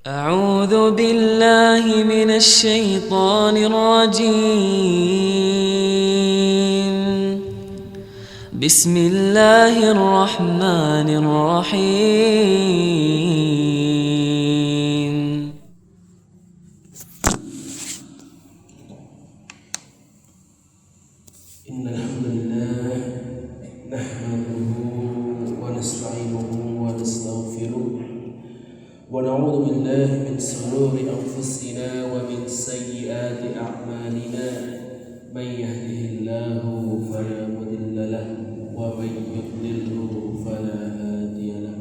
أعوذ بالله من الشيطان الرجيم. بسم الله الرحمن الرحيم. إن الحمد لله نحمده ونستعينه ونستغفره ونعوذ بالله من شرور أنفسنا ومن سيئات أعمالنا. من يهده الله فلا مضل له ومن يضلله فلا هادي له.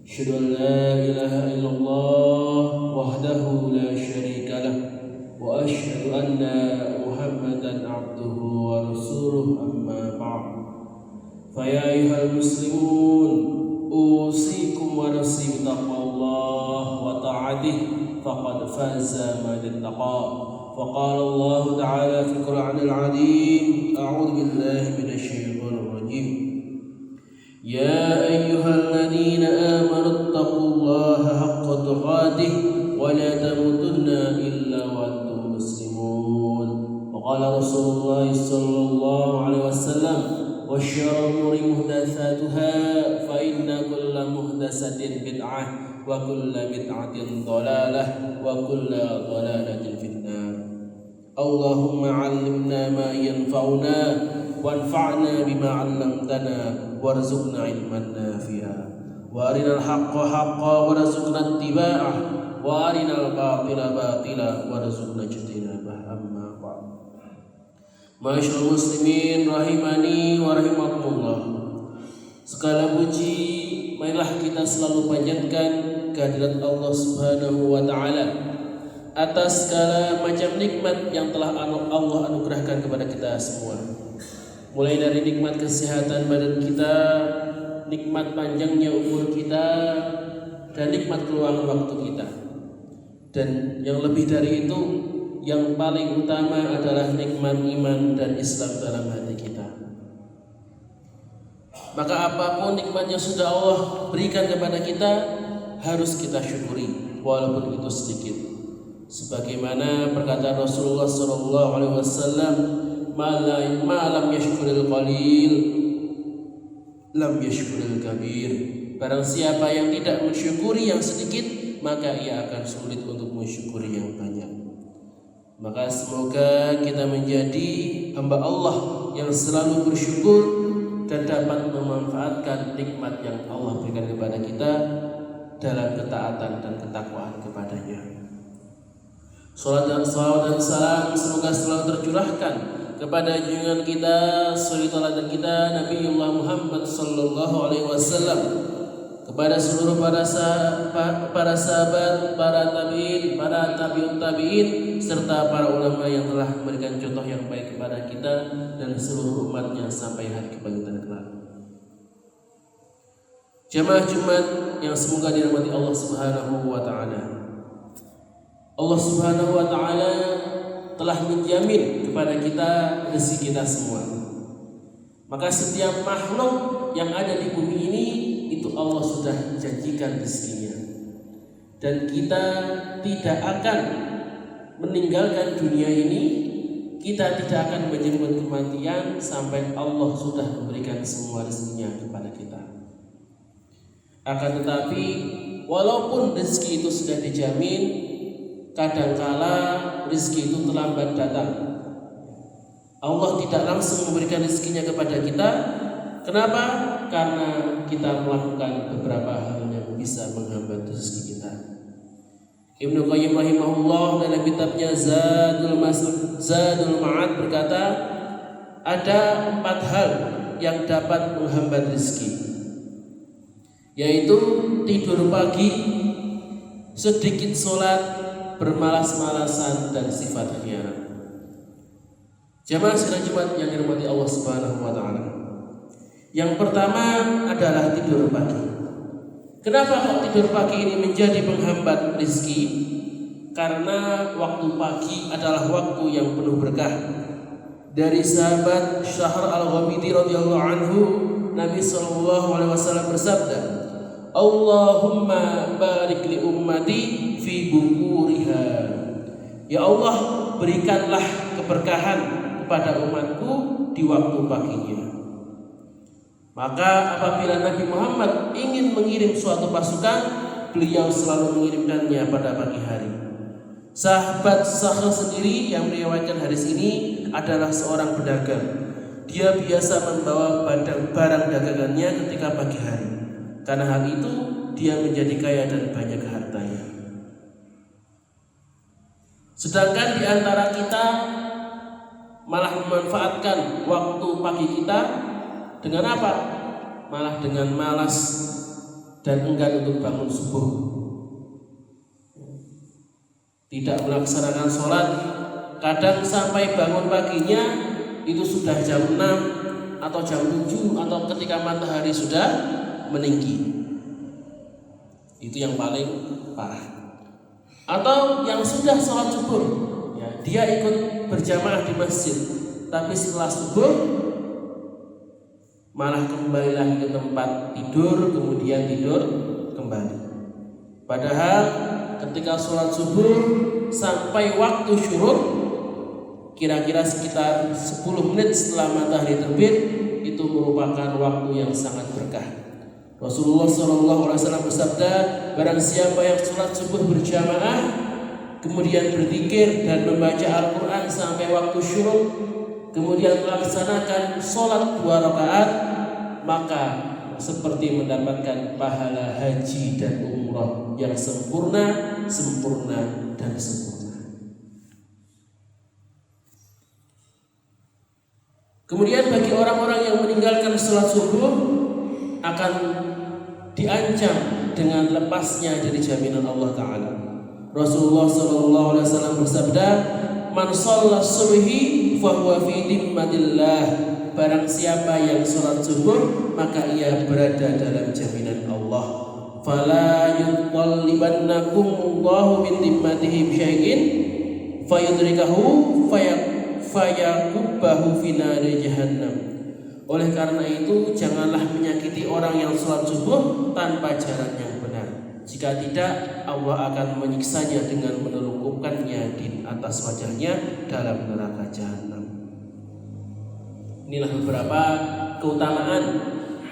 أشهد أن لا إله إلا الله وحده لا شريك له وأشهد أن محمدا عبده ورسوله. أما بعد فيا أيها المسلمون أوصيكم ونفسي بتقوى الله وطاعته فقد فاز من اتقى. فقال الله تعالى في القرآن العظيم: أعوذ بالله من الشيطان الرجيم. يا أيها الذين آمنوا اتقوا الله حق تقاته ولا تموتن إلا وأنتم مسلمون. وقال رسول الله صلى الله عليه وسلم: وشر الأمور محدثاتها فإن كل محدثة بدعة وكل بدعة ضلالة وكل ضلالة في النار. اللهم علمنا ما ينفعنا وانفعنا بما علمتنا وارزقنا علما نافعا وارنا الحق حقا وارزقنا اتباعه وارنا الباطل باطلا وارزقنا اجتنابه. أما بعد. Masyaallah muslimin rahimani wa rahimakumullah. Segala puji marilah kita selalu panjatkan kehadirat Allah Subhanahu wa taala atas segala macam nikmat yang telah Allah anugerahkan kepada kita semua. Mulai dari nikmat kesehatan badan kita, nikmat panjangnya umur kita, dan nikmat keluangan waktu kita. Dan yang lebih dari itu, yang paling utama adalah nikmat iman dan Islam dalam hati kita. Maka apapun nikmat yang sudah Allah berikan kepada kita harus kita syukuri walaupun itu sedikit. Sebagaimana perkataan Rasulullah SAW, "Malam yashkuril qalil, lam yashkuril kabir." Barang siapa yang tidak mensyukuri yang sedikit, maka ia akan sulit untuk mensyukuri yang banyak. Maka semoga kita menjadi hamba Allah yang selalu bersyukur dan dapat memanfaatkan nikmat yang Allah berikan kepada kita dalam ketaatan dan ketakwaan kepadanya. Salawat dan salam semoga selalu tercurahkan kepada junjungan kita, suri teladan kita, Nabiullah Muhammad sallallahu alaihi wasallam, kepada seluruh para sahabat, para tabi'in, para tabi'ut tabi'in, serta para ulama yang telah memberikan contoh yang baik kepada kita dan seluruh umatnya sampai hari kebangkitan kelak. Jamaah Jumat yang semoga dirahmati Allah Subhanahu wa taala. Allah Subhanahu wa taala telah menjamin kepada kita rezeki kita semua. Maka setiap makhluk yang ada di bumi ini itu Allah sudah janjikan rezekinya. Dan kita tidak akan meninggalkan dunia ini, kita tidak akan menjemput kematian sampai Allah sudah memberikan semua rezekinya kepada kita. Akan tetapi walaupun rezeki itu sudah dijamin, kadangkala rezeki itu terlambat datang. Allah tidak langsung memberikan rezekinya kepada kita. Kenapa? Karena kita melakukan beberapa hal yang bisa menghambat rezeki kita. Ibnu Qayyim rahimahullah dalam kitabnya Zadul Ma'ad berkata, ada 4 hal yang dapat menghambat rezeki, yaitu tidur pagi, sedikit sholat, bermalas-malasan, dan sifat khianat. Jamaah sekalian Jumat yang dirahmati Allah Subhanahu wa taala. Yang pertama adalah tidur pagi. Kenapa kok tidur pagi ini menjadi penghambat rezeki? Karena waktu pagi adalah waktu yang penuh berkah. Dari sahabat Syahr al-Ghamidi radhiyallahu anhu, Nabi sallallahu alaihi wasallam bersabda, Allahumma barik li ummati fi bukuriha. Ya Allah, berikanlah keberkahan kepada umatku di waktu paginya. Maka apabila Nabi Muhammad ingin mengirim suatu pasukan, beliau selalu mengirimkannya pada pagi hari. Sahabat Sakhr sendiri yang meriwayatkan hadis ini adalah seorang pedagang. Dia biasa membawa barang dagangannya ketika pagi hari. Karena hal itu dia menjadi kaya dan banyak hartanya. Sedangkan di antara kita malah memanfaatkan waktu pagi kita dengan apa? Malah dengan malas dan enggan untuk bangun subuh. Tidak melaksanakan sholat. Kadang sampai bangun paginya itu sudah jam 6 atau jam 7 atau ketika matahari sudah meninggi. Itu yang paling parah. Atau yang sudah sholat subuh, ya, dia ikut berjamaah di masjid, tapi setelah subuh malah kembali lagi ke tempat tidur, kemudian tidur kembali. Padahal ketika sholat subuh sampai waktu syuruk, kira-kira sekitar 10 menit setelah matahari terbit, itu merupakan waktu yang sangat berkah. Rasulullah SAW bersabda, barang siapa yang sholat subuh berjamaah, kemudian berzikir dan membaca Al-Quran sampai waktu syuruk, kemudian melaksanakan sholat 2 rakaat, maka seperti mendapatkan pahala haji dan umrah yang sempurna, dan sempurna. Kemudian bagi orang-orang yang meninggalkan sholat subuh akan diancam dengan lepasnya dari jaminan Allah Ta'ala. Rasulullah SAW bersabda, man shalla subhi fahuwa fi dimmatillah. Barang siapa yang sholat subuh, maka ia berada dalam jaminan Allah. Fala yutallibannakum Allahu min dimmatihi syai'in fayudrikahu fayakubbahu fi nari jahannam. Oleh karena itu, janganlah menyakiti orang yang sholat subuh tanpa jalan yang benar. Jika tidak, Allah akan menyiksanya dengan menelungkupkannya di atas wajahnya dalam neraka jahanam. Inilah beberapa keutamaan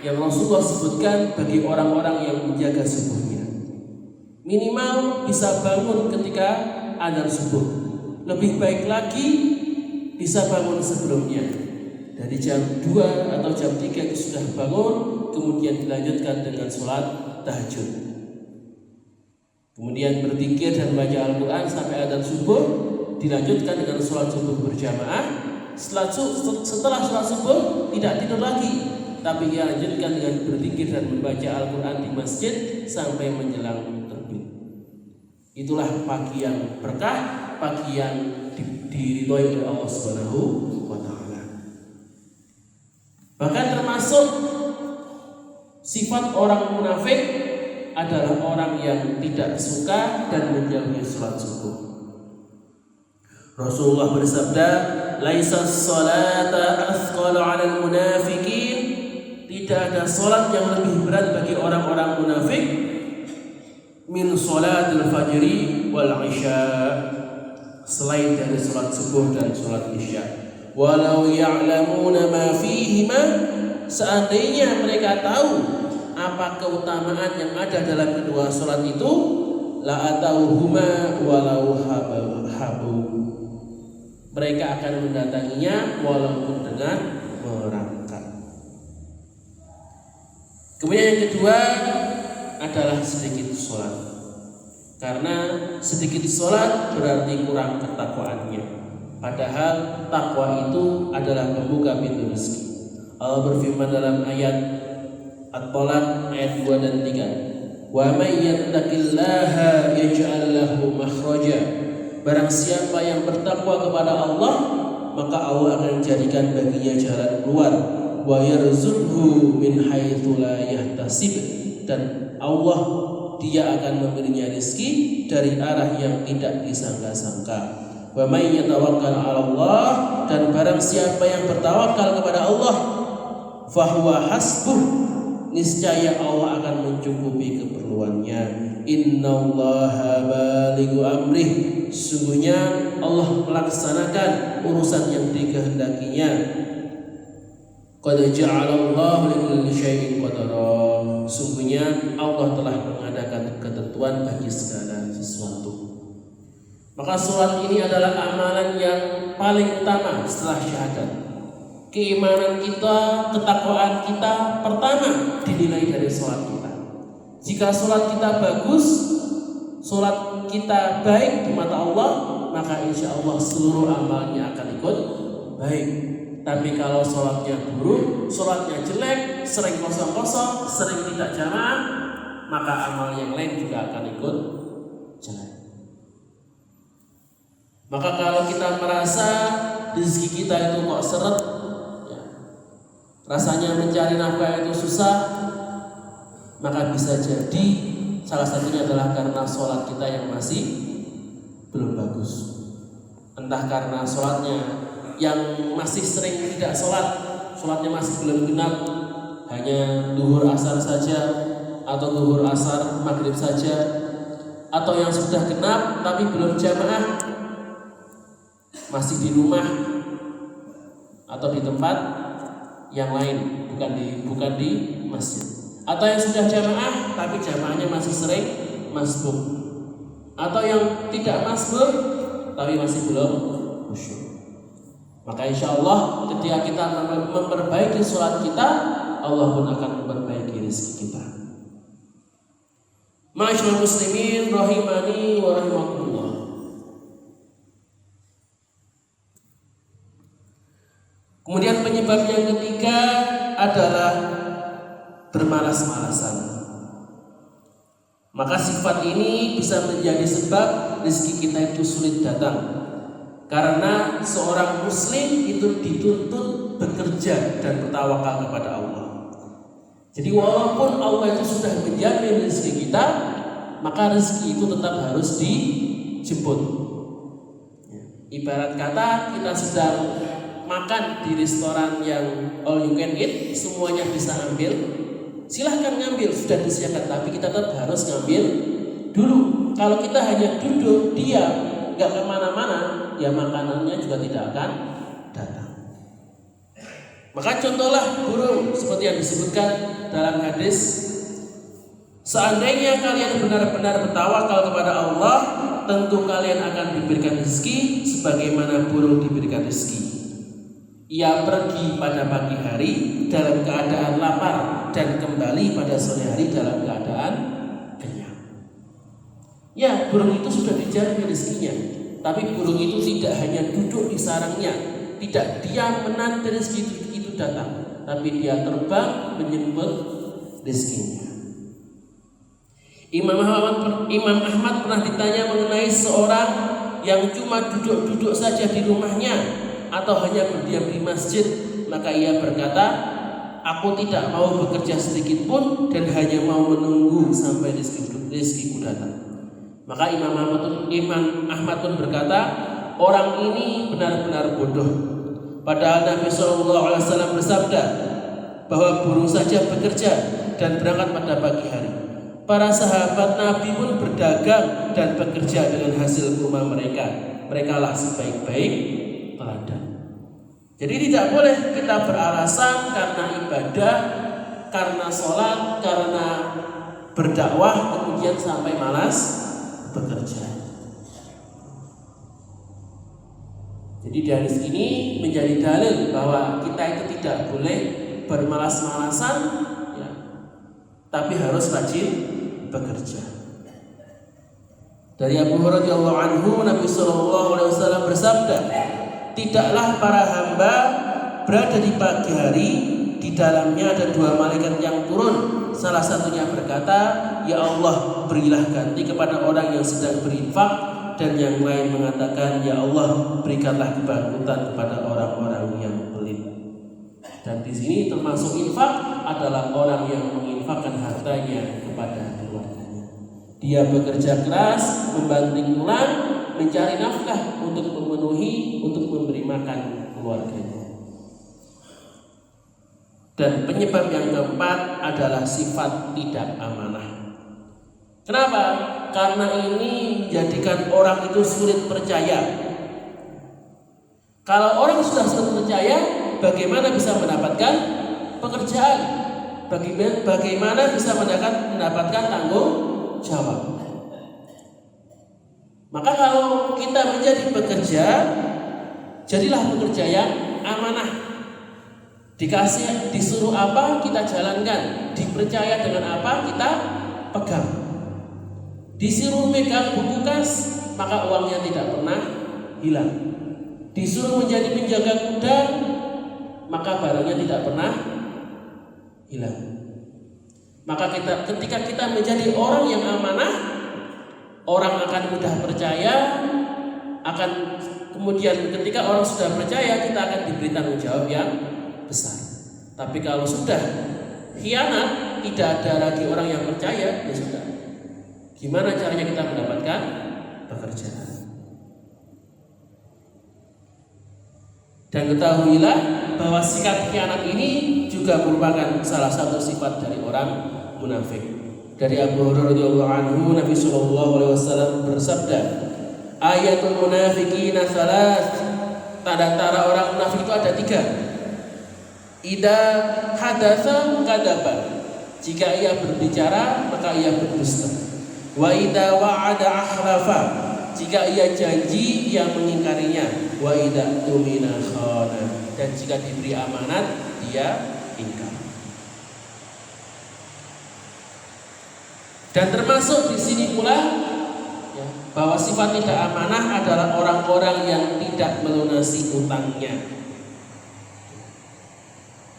yang Rasulullah sebutkan bagi orang-orang yang menjaga subuhnya. Minimal bisa bangun ketika adzan subuh. Lebih baik lagi bisa bangun sebelumnya. Dari jam 2 atau jam 3 itu sudah bangun, kemudian dilanjutkan dengan sholat tahajud. Kemudian berzikir dan baca Al-Quran sampai adzan subuh, dilanjutkan dengan sholat subuh berjamaah. Setelah sholat subuh tidak tidur lagi, tapi dilanjutkan dengan berzikir dan membaca Al-Quran di masjid sampai menjelang terbit. Itulah pagi yang berkah, pagi yang diridhoi oleh Allah Subhanahu wa Ta'ala. Bahkan termasuk sifat orang munafik adalah orang yang tidak suka dan menjauhi sholat subuh. Rasulullah bersabda, laisa sholata athqala 'alal munafiqin. Tidak ada sholat yang lebih berat bagi orang-orang munafik min sholatil fajri wal isya, selain dari sholat subuh dan sholat isya. Walau ya'lamuna ma fihima, seandainya mereka tahu apa keutamaan yang ada dalam kedua sholat itu, la atauhuma walau habu, mereka akan mendatanginya walaupun dengan merangkak. Kemudian yang kedua adalah sedikit sholat, karena sedikit sholat berarti kurang ketakwaannya. Padahal takwa itu adalah pembuka pintu rezeki. Allah berfirman dalam ayat At-Talaq ayat 2 dan 3, wa may yattaqillaha yaj'al lahu makhraja. Barang siapa yang bertakwa kepada Allah, maka Allah akan jadikan baginya jalan keluar. Wa yarzuqhu min haitsu la yahtasib. Dan Allah, Dia akan memberinya rezeki dari arah yang tidak disangka-sangka. Wa may yatawakkal 'ala Allah, dan barang siapa yang bertawakal kepada Allah, fahuwa hasbuh, niscaya Allah akan mencukupi keperluannya. Innallaha balighu amrih, sungguhnya Allah melaksanakan urusan yang dikehendakinya. Qad ja'alallahu likulli syai'in qadara, sungguhnya Allah telah mengadakan ketentuan bagi segala sesuatu. Maka sholat ini adalah amalan yang paling utama setelah syahadat. Keimanan kita, ketakwaan kita pertama dinilai dari sholat kita. Jika sholat kita bagus, sholat kita baik di mata Allah, maka insya Allah seluruh amalnya akan ikut baik. Tapi kalau sholatnya buruk, sholatnya jelek, sering kosong-kosong, sering tidak jamaah, maka amal yang lain juga akan ikut jelek. Maka kalau kita merasa rezeki kita itu kok seret, ya, rasanya mencari nafkah itu susah, maka bisa jadi salah satunya adalah karena sholat kita yang masih belum bagus. Entah karena sholatnya yang masih sering tidak sholat, sholatnya masih belum genap, hanya duhur asar saja, atau duhur asar maghrib saja, atau yang sudah genap tapi belum jamaah, masih di rumah atau di tempat yang lain, bukan di masjid, atau yang sudah jamaah tapi jamaahnya masih sering masbuk, atau yang tidak masbuk tapi masih belum khusyuk. Maka insya Allah ketika kita memperbaiki sholat kita, Allah pun akan memperbaiki rezeki kita. Ma'asyiral muslimin rahimani wa rahimakumullah. Kemudian penyebab yang ketiga adalah bermalas-malasan. Maka sifat ini bisa menjadi sebab rezeki kita itu sulit datang. Karena seorang muslim itu dituntut bekerja dan bertawakal kepada Allah. Jadi walaupun Allah itu sudah menjamin rezeki kita, maka rezeki itu tetap harus dijemput. Ibarat kata kita sedang makan di restoran yang all you can eat, semuanya bisa ambil, silahkan ngambil, sudah disediakan, tapi kita tetap harus ngambil dulu. Kalau kita hanya duduk diam, nggak kemana-mana, ya makanannya juga tidak akan datang. Maka contohlah burung seperti yang disebutkan dalam hadis, seandainya kalian benar-benar bertawakal kepada Allah, tentu kalian akan diberikan rezeki sebagaimana burung diberikan rezeki. Ia pergi pada pagi hari dalam keadaan lapar dan kembali pada sore hari dalam keadaan kenyang. Ya, burung itu sudah dijamin rezekinya, tapi burung itu tidak hanya duduk di sarangnya, tidak diam menanti rezeki itu datang, tapi dia terbang menyambut rezekinya. Imam Ahmad pernah ditanya mengenai seorang yang cuma duduk-duduk saja di rumahnya atau hanya berdiam di masjid, maka ia berkata, aku tidak mau bekerja sedikit pun dan hanya mau menunggu sampai rezekiku datang. Maka Imam Ahmad pun berkata, orang ini benar-benar bodoh. Padahal Nabi SAW bersabda bahwa burung saja bekerja dan berangkat pada pagi hari. Para sahabat Nabi pun berdagang dan bekerja dengan hasil kurma mereka. Merekalah sebaik-baik teladan. Jadi tidak boleh kita beralasan karena ibadah, karena sholat, karena berdakwah kemudian sampai malas bekerja. Jadi dari sini menjadi dalil bahwa kita itu tidak boleh bermalas-malasan, ya, tapi harus rajin bekerja. Dari Abu Hurairah radhiyallahu anhu, Nabi SAW bersabda, tidaklah para hamba berada di pagi hari, di dalamnya ada dua malaikat yang turun. Salah satunya berkata, ya Allah, berilah ganti kepada orang yang sedang berinfak, dan yang lain mengatakan, ya Allah, berikanlah kebangkitan kepada orang-orang yang pelit. Dan di sini termasuk infak adalah orang yang menginfakkan hartanya kepada keluarganya. Dia bekerja keras, membanting tulang, mencari nafkah untuk memenuhi, untuk memberi makan keluarganya. Dan penyebab yang keempat adalah sifat tidak amanah. Kenapa? Karena ini menjadikan orang itu sulit percaya. Kalau orang sudah sulit percaya, bagaimana bisa mendapatkan pekerjaan? Bagaimana bisa mendapatkan tanggung jawab? Maka kalau kita menjadi pekerja, jadilah pekerja yang amanah. Disuruh apa kita jalankan, dipercaya dengan apa kita pegang. Disuruh megang buku kas, maka uangnya tidak pernah hilang. Disuruh menjadi penjaga gudang, maka barangnya tidak pernah hilang. Maka ketika kita menjadi orang yang amanah, orang akan mudah percaya. Kemudian ketika orang sudah percaya, kita akan diberi tanggung jawab yang besar. Tapi kalau sudah khianat, tidak ada lagi orang yang percaya, ya sudah. Gimana caranya kita mendapatkan pekerjaan? Dan ketahuilah bahwa sikap khianat ini juga merupakan salah satu sifat dari orang munafik. Dari Abu Hurairah radhiyallahu anhu, Nabi sallallahu alaihi wasallam bersabda, "Ayatul munafiqina salas." Tanda-tanda orang munafik itu ada 3. Idza hadatsa kadzaba. Jika ia berbicara, maka ia berdusta. Wa idza wa'ada akhlafa. Jika ia janji, ia mengingkarinya. Wa idza tumina khana. Dan jika diberi amanat, dia ingkar. Dan termasuk di sini pula ya, bahwa sifat tidak amanah adalah orang-orang yang tidak melunasi utangnya.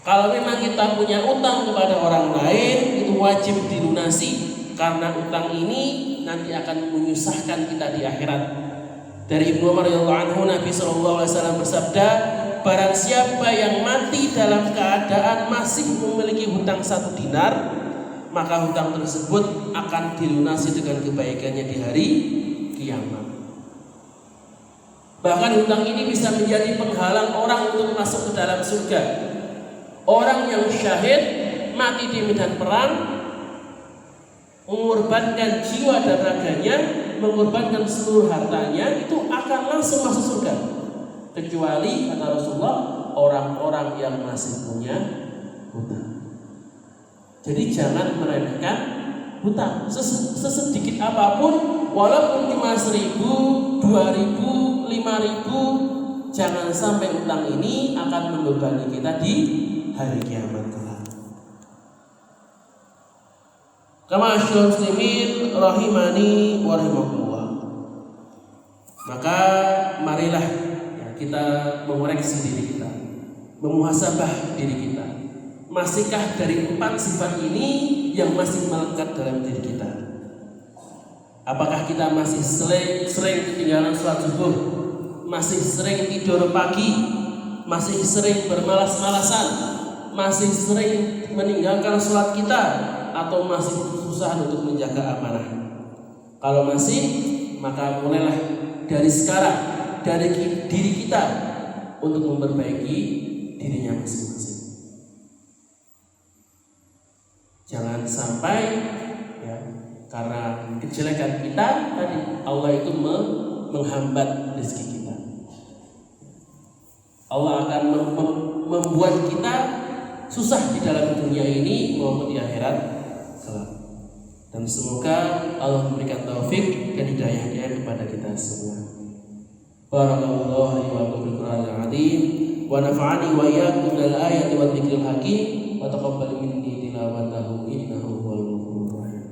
Kalau memang kita punya utang kepada orang lain, itu wajib dilunasi, karena utang ini nanti akan menyusahkan kita di akhirat. Dari Ibnu Umar radhiyallahu anhu, Nabi sallallahu alaihi wasallam bersabda, barang siapa yang mati dalam keadaan masih memiliki hutang 1 dinar, maka hutang tersebut akan dilunasi dengan kebaikannya di hari kiamat. Bahkan hutang ini bisa menjadi penghalang orang untuk masuk ke dalam surga. Orang yang syahid mati di medan perang, mengorbankan jiwa dan raganya, mengorbankan seluruh hartanya, itu akan langsung masuk surga. Kecuali kata Rasulullah, orang-orang yang masih punya hutang. Jadi jangan meremehkan hutang. Sesedikit apapun, walaupun 5.000, 2.000, 5.000, jangan sampai hutang ini akan membebani kita di hari kiamat kelak. Ma'asyiral muslimin rahimani wa rahimakumullah. Maka marilah ya, kita mengoreksi diri kita, memuhasabah diri kita. Masihkah dari 4 sifat ini yang masih melekat dalam diri kita? Apakah kita masih sering ketinggalan sholat subuh, masih sering tidur pagi, masih sering bermalas-malasan, masih sering meninggalkan sholat kita, atau masih susah untuk menjaga amanah? Kalau masih, maka mulailah dari sekarang, dari diri kita untuk memperbaiki dirinya masing-masing. Jangan sampai ya, karena kejelekan kita tadi Allah itu menghambat rezeki kita. Allah akan membuat kita susah di dalam dunia ini maupun di akhirat kelak. Dan semoga Allah memberikan taufik dan hidayahnya kepada kita semua. Barakallahu li wa lakum fil Qur'anil azim wa nafa'ani wa iyyakum bil ayati wa dzikril hakim wa taqabbal minni tilawatahu innahu huwal ghafurur rahim.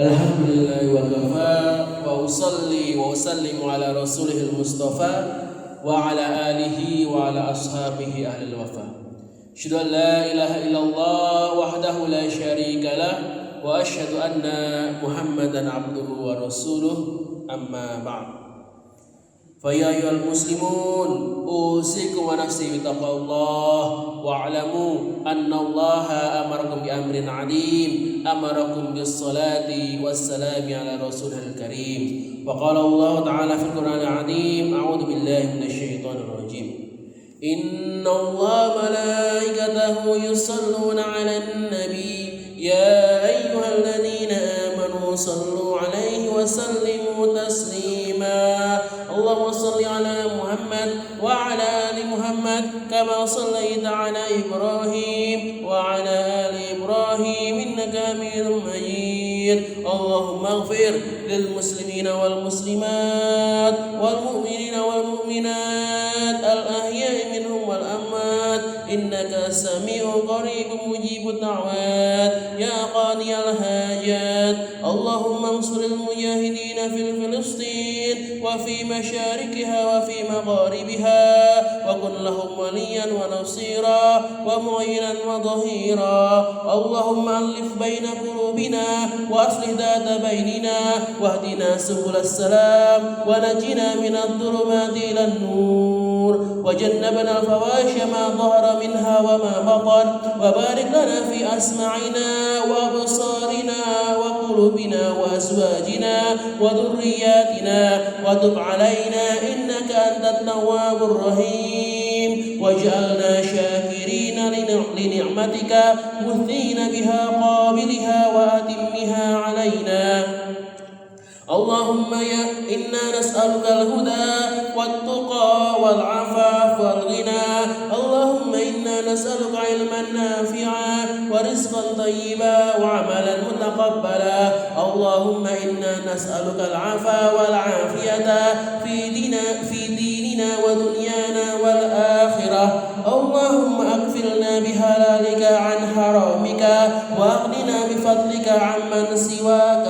Alhamdulillah wa kafa wa usalli wa usallimu ala rasulihil mustafa wa ala alihi wa ala ashabihi ahlil wafa. Asyhadu an la ilaha illallah wahdahu la syarika lah wa asyhadu anna Muhammadan abduhu wa rasuluh, amma ba'd. فيا أيها المسلمون أوصيكم ونفسي بتقوى الله واعلموا أن الله أمركم بأمر عظيم أمركم بالصلاة والسلام على رسوله الكريم وقال الله تعالى في القرآن العظيم أعوذ بالله من الشيطان الرجيم إن الله ملائكته يصلون على النبي يا أيها الذين آمنوا صلوا عليه وسلموا تسليما اللهم صل على محمد وعلى آل محمد كما صليت على إبراهيم وعلى آل إبراهيم إنك حميد مجيد اللهم اغفر للمسلمين والمسلمات والمؤمنين والمؤمنات الأحياء منهم والأموات إنك سميع قريب مجيب الدعوات يا قاضي الحاجات اللهم انصر المجاهدين في فلسطين وفي مشاركها وفي مغاربها وكن لهم وليا ونصيرا ومعينا وظهيرا اللهم ألف بين قلوبنا وأصلح ذات بيننا واهدنا سبل السلام ونجنا من الظلمات إلى النور وجنبنا الفواحش ما ظهر منها وما بطن وبارك لنا في أسماعنا وأبصارنا وقلوبنا وأزواجنا وذرياتنا وتب علينا إنك أنت التواب الرحيم واجعلنا شاكرين لنعمتك مثنين بها قابلها وأتمها علينا اللهم إنا نسألك الهدى والتقى والعفاف والغنى اللهم إنا نسألك علما نافعا ورزقا طيبا وعملا متقبلا اللهم إنا نسألك العفا والعافية في ديننا ودنيانا والآخرة اللهم أكفلنا بحلالك عن حرامك وأغننا بفضلك عمن سواك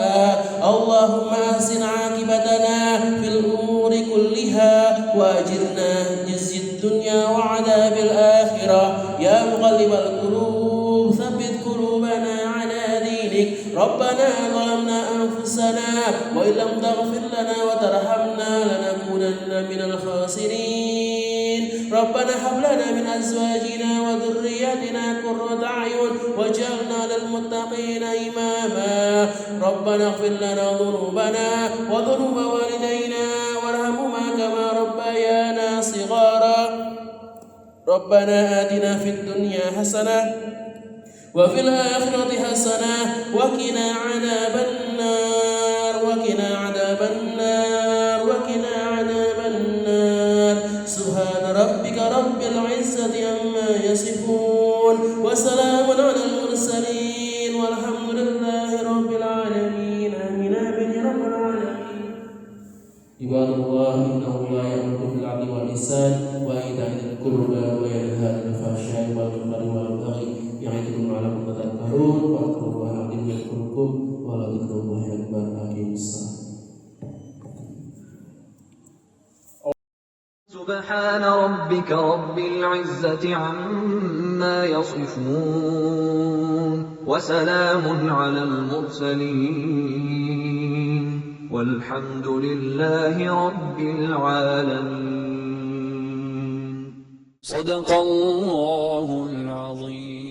اللهم أحسن عاقبتنا في الأمور كلها وأجرنا جزي الدنيا وعذاب الآخرة يا مقلب القلوب ثبت قلوبنا على دينك ربنا ظلمنا أنفسنا وإن لم تغفر لنا وترحمنا لنكونن من الخاسرين ربنا هب لنا من أزواجنا وذرياتنا قرة أعين واجعلنا للمتقين إماما ربنا اغفر لنا ذنوبنا وذنوب والدينا وارحمهما كما ربيانا صغارا ربنا آتنا في الدنيا حسنة وفي الآخرة حسنة وقنا عذاب النار وقنا عذاب النار وقنا عذاب النار سبحان ربك رب العزة عما يصفون وسلام على المرسلين والحمد لله رب العالمين آمين آمين يا رب العالمين عباد الله إنه لا يأمر بالعدل والإحسان وإيتاء ذي القربى وينهى عن الفحشاء والمنكر والبغي يعظكم لعلكم تذكرون واذكروا الله العظيم يذكركم ولذكر الله أكبر أقيموا الصلاة سبحان ربك رب العزة عما يصفون وسلام على المرسلين والحمد لله رب العالمين صدق الله العظيم.